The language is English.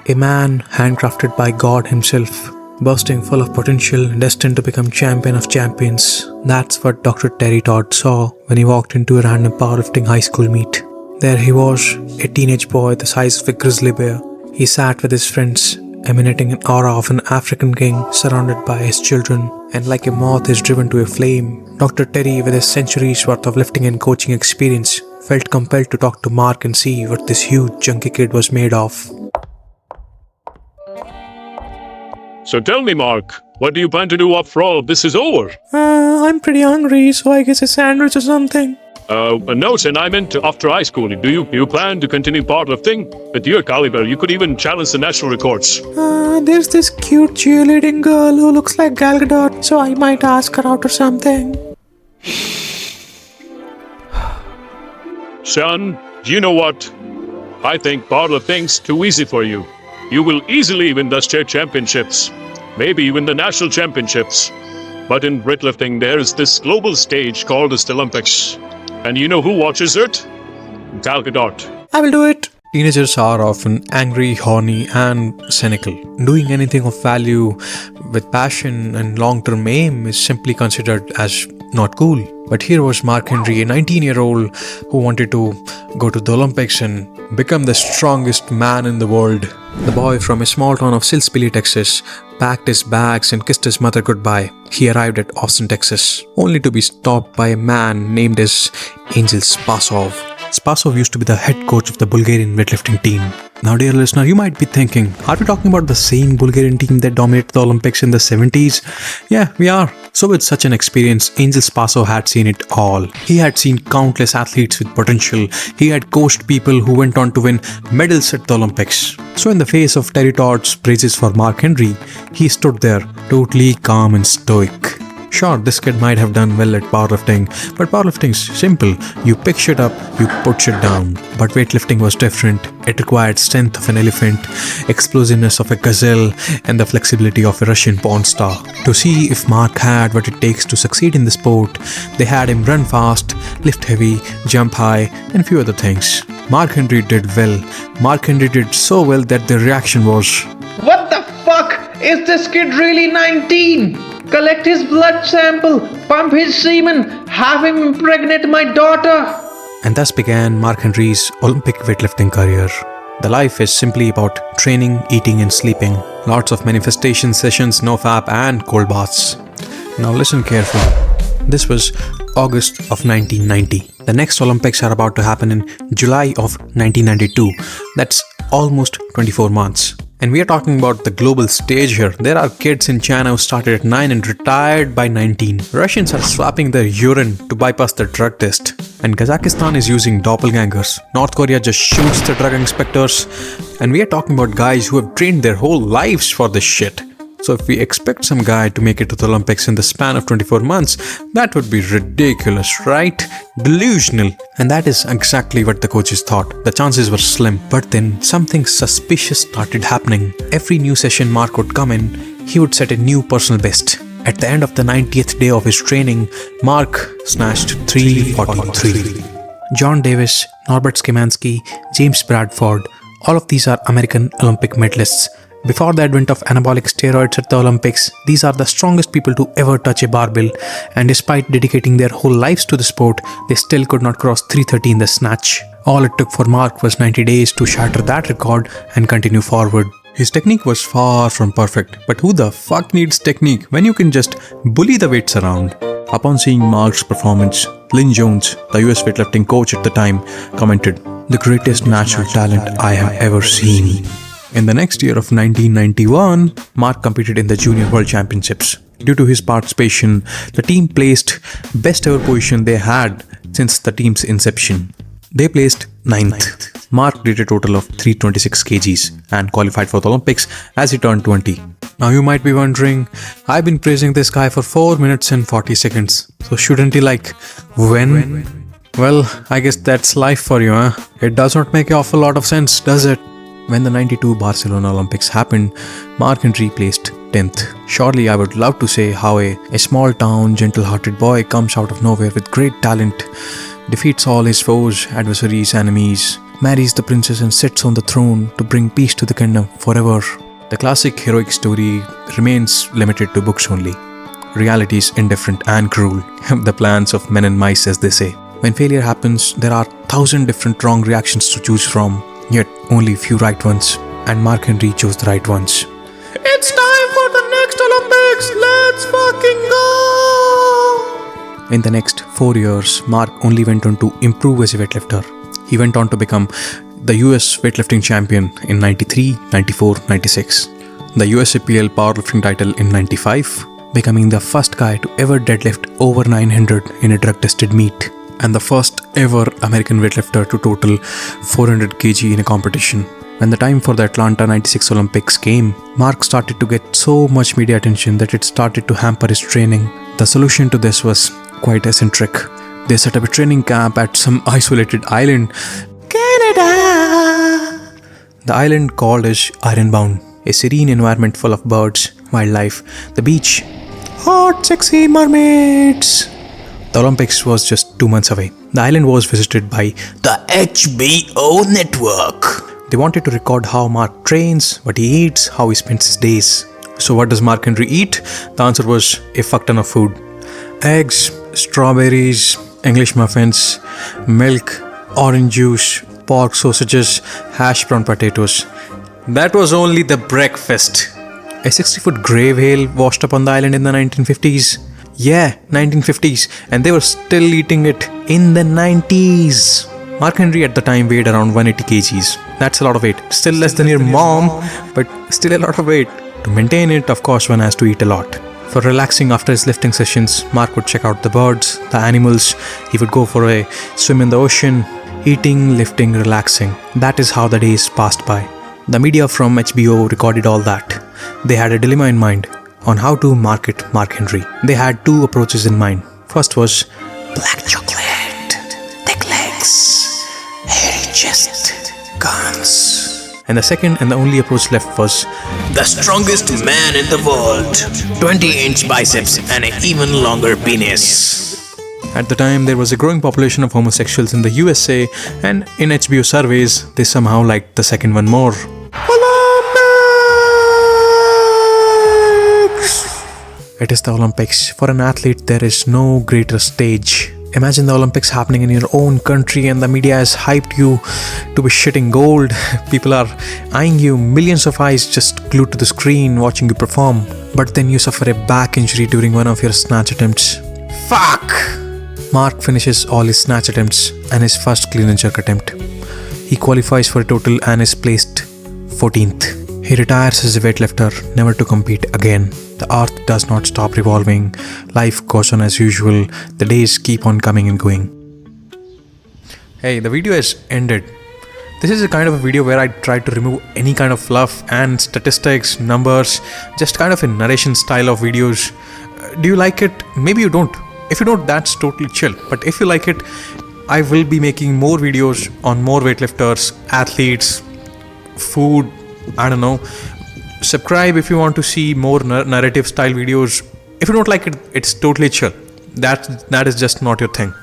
A man handcrafted by God himself, bursting full of potential, destined to become champion of champions. That's what Dr. Terry Todd saw when he walked into a random powerlifting high school meet. There he was, a teenage boy the size of a grizzly bear. He sat with his friends, emanating an aura of an African king surrounded by his children, and like a moth is driven to a flame, Dr. Terry, with his centuries worth of lifting and coaching experience, felt compelled to talk to Mark and see what this huge chunky kid was made of. So tell me, Mark, what do you plan to do after all this is over? I'm pretty hungry, so I guess a sandwich or something. No, Sen, I meant after high school. Do you plan to continue powerlifting? With your caliber, you could even challenge the national records. There's this cute cheerleading girl who looks like Gal Gadot, so I might ask her out or something. Son, you know what? I think powerlifting's too easy for you. You will easily win the state championships, maybe even the national championships. But in weightlifting, there is this global stage called the Olympics. And you know who watches it? Gal Gadot. I will do it. Teenagers are often angry, horny, and cynical. Doing anything of value with passion and long-term aim is simply considered as not cool. But here was Mark Henry, a 19-year-old who wanted to go to the Olympics and become the strongest man in the world. The boy from a small town of Silsbee, Texas, packed his bags and kissed his mother goodbye. He arrived at Austin, Texas, only to be stopped by a man named as Angel Spasov. Spasov used to be the head coach of the Bulgarian weightlifting team. Now, dear listener, you might be thinking, are we talking about the same Bulgarian team that dominated the Olympics in the 70s? Yeah, we are. So with such an experience, Angel Spasov had seen it all. He had seen countless athletes with potential. He had coached people who went on to win medals at the Olympics. So in the face of Terry Todd's praises for Mark Henry, he stood there, totally calm and stoic. Sure, this kid might have done well at powerlifting, but powerlifting's simple. You pick shit up, you put shit down. But weightlifting was different. It required strength of an elephant, explosiveness of a gazelle, and the flexibility of a Russian porn star. To see if Mark had what it takes to succeed in the sport, they had him run fast, lift heavy, jump high, and few other things. Mark Henry did well. Mark Henry did so well that the reaction was, "What the fuck? Is this kid really 19? Collect his blood sample, pump his semen, have him impregnate my daughter." And thus began Mark Henry's Olympic weightlifting career. The life is simply about training, eating and sleeping. Lots of manifestation sessions, nofap and cold baths. Now listen carefully. This was August of 1990. The next Olympics are about to happen in July of 1992. That's almost 24 months. And we are talking about the global stage here. There are kids in China who started at 9 and retired by 19. Russians are swapping their urine to bypass the drug test. And Kazakhstan is using doppelgangers. North Korea just shoots the drug inspectors. And we are talking about guys who have trained their whole lives for this shit. So if we expect some guy to make it to the Olympics in the span of 24 months, that would be ridiculous, right? Delusional. And that is exactly what the coaches thought. The chances were slim. But then something suspicious started happening. Every new session Mark would come in, he would set a new personal best. At the end of the 90th day of his training, Mark snatched 343. John Davis, Norbert Szymanski, James Bradford, all of these are American Olympic medalists. Before the advent of anabolic steroids at the Olympics, these are the strongest people to ever touch a barbell, and despite dedicating their whole lives to the sport, they still could not cross 330 in the snatch. All it took for Mark was 90 days to shatter that record and continue forward. His technique was far from perfect, but who the fuck needs technique when you can just bully the weights around? Upon seeing Mark's performance, Lynn Jones, the US weightlifting coach at the time, commented, "The greatest natural talent I have ever seen." In the next year of 1991, Mark competed in the Junior World Championships. Due to his participation, the team placed best ever position they had since the team's inception. They placed 9th. Mark did a total of 326 kgs and qualified for the Olympics as he turned 20. Now you might be wondering, I've been praising this guy for 4 minutes and 40 seconds. So shouldn't he when? Well, I guess that's life for you, huh? It does not make an awful lot of sense, does it? When the 92 Barcelona Olympics happened, Mark Henry placed 10th. Surely I would love to say how a small town, gentle-hearted boy comes out of nowhere with great talent, defeats all his foes, adversaries, enemies, marries the princess and sits on the throne to bring peace to the kingdom forever. The classic heroic story remains limited to books only. Reality is indifferent and cruel. The plans of men and mice, as they say. When failure happens, there are 1,000 different wrong reactions to choose from, yet only few right ones. And Mark Henry chose the right ones. It's time for the next Olympics! Let's fucking go! In the next 4 years, Mark only went on to improve as a weightlifter. He went on to become the US weightlifting champion in 93, 94, 96. The USAPL powerlifting title in 95, becoming the first guy to ever deadlift over 900 in a drug-tested meet. And the first ever American weightlifter to total 400 kg in a competition. When the time for the Atlanta 96 Olympics came, Mark started to get so much media attention that it started to hamper his training. The solution to this was quite eccentric. They set up a training camp at some isolated island, Canada. The island called is Ironbound, a serene environment full of birds, wildlife, the beach, hot sexy mermaids. The Olympics was just 2 months away. The island was visited by the HBO network. They wanted to record how Mark trains, what he eats, how he spends his days. So what does Mark Henry eat? The answer was a fuck ton of food. Eggs, strawberries, English muffins, milk, orange juice, pork sausages, hash brown potatoes. That was only the breakfast. A 60-foot grey whale washed up on the island in the 1950s. Yeah, 1950s. And they were still eating it in the 90s. Mark Henry at the time weighed around 180 kgs. That's a lot of weight. Still less than your mom, but still a lot of weight. To maintain it, of course, one has to eat a lot. For relaxing after his lifting sessions, Mark would check out the birds, the animals. He would go for a swim in the ocean, eating, lifting, relaxing. That is how the days passed by. The media from HBO recorded all that. They had a dilemma in mind on how to market Mark Henry. They had two approaches in mind. First was black chocolate, thick legs, hairy chest, guns. And the second and the only approach left was the strongest man in the world, 20-inch biceps and an even longer penis. At the time, there was a growing population of homosexuals in the USA, and in HBO surveys, they somehow liked the second one more. Olympics! It is the Olympics. For an athlete, there is no greater stage. Imagine the Olympics happening in your own country and the media has hyped you to be shitting gold. People are eyeing you, millions of eyes just glued to the screen watching you perform. But then you suffer a back injury during one of your snatch attempts. Fuck! Mark finishes all his snatch attempts and his first clean and jerk attempt. He qualifies for a total and is placed 14th. He retires as a weightlifter, never to compete again. The earth does not stop revolving. Life goes on as usual. The days keep on coming and going. Hey, the video has ended. This is a kind of a video where I try to remove any kind of fluff and statistics, numbers, just kind of a narration style of videos. Do you like it? Maybe you don't. If you don't, that's totally chill. But if you like it, I will be making more videos on more weightlifters, athletes, food, I don't know. Subscribe if you want to see more narrative style videos. If you don't like it, it's totally chill. That is just not your thing.